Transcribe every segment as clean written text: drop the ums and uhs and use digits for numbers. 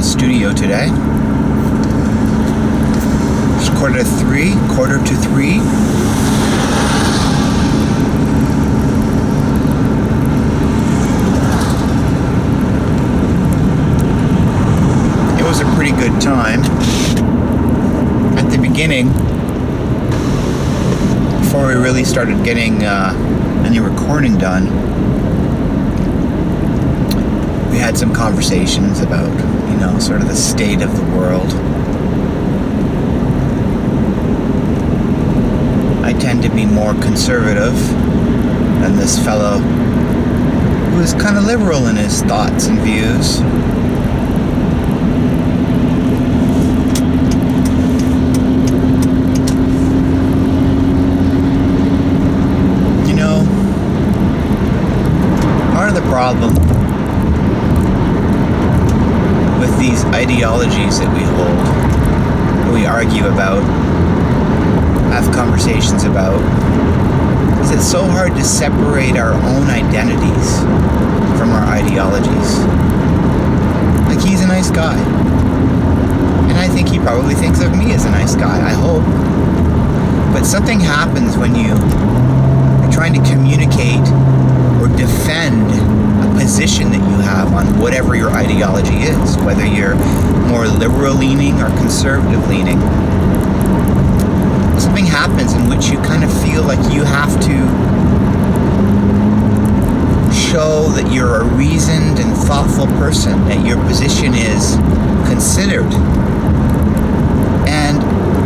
studio today. It's quarter to three. It was a pretty good time. At the beginning, before we really started getting any recording done, we had some conversations about, sort of the state of the world. I tend to be more conservative than this fellow who is kind of liberal in his thoughts and views. Part of the problem with these ideologies that we hold, that we argue about, have conversations about, is it's so hard to separate our own identities from our ideologies. Like, he's a nice guy, and I think he probably thinks of me as a nice guy, I hope. But something happens when you're trying to communicate or defend a position that you have on whatever your ideology is, whether you're more liberal leaning or conservative leaning. Something happens in which you kind of feel like you have to show that you're a reasoned and thoughtful person, that your position is considered. And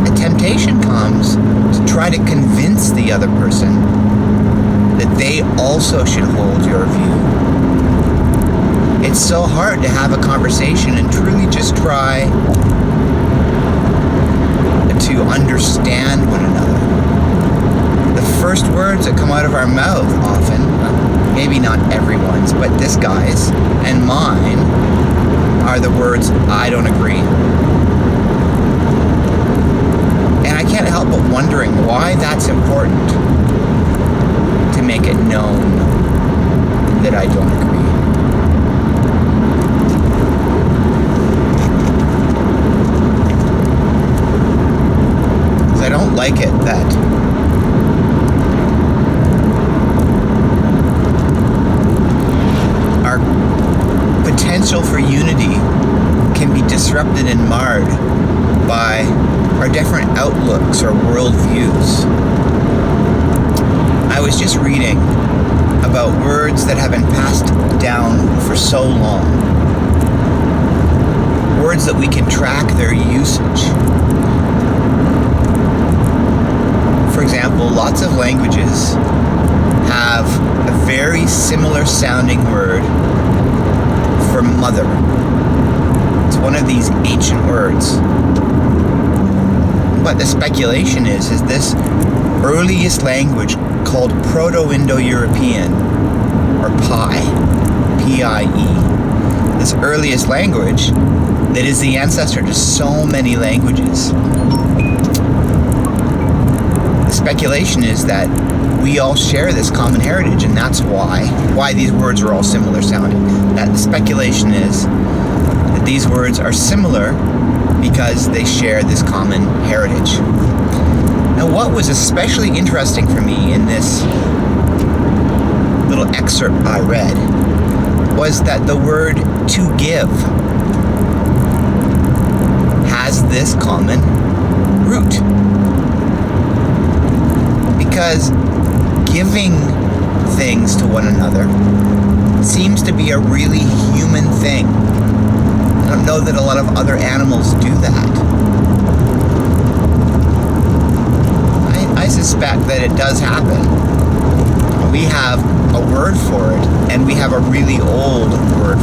a temptation comes to try to convince the other person that they also should hold your view. It's so hard to have a conversation and truly just try to understand one another. The first words that come out of our mouth often, maybe not everyone's, but this guy's and mine, are the words, "I don't agree." And I can't help but wondering why that's important, to make it known that I don't agree. Because I don't like it that our potential for unity can be disrupted and marred by our different outlooks or worldviews. I was just reading about words that have been passed down for so long. Words that we can track their usage. For example, lots of languages have a very similar sounding word for mother. It's one of these ancient words. But the speculation is this earliest language called Proto-Indo-European, or PIE, P-I-E. This earliest language that is the ancestor to so many languages. The speculation is that we all share this common heritage, and that's why these words are all similar sounding. That the speculation is that these words are similar because they share this common heritage. Now, what was especially interesting for me in this little excerpt I read was that the word "to give" has this common root. Because giving things to one another seems to be a really human thing. I don't know that a lot of other animals do that. I suspect that it does happen. We have a word for it, and we have a really old word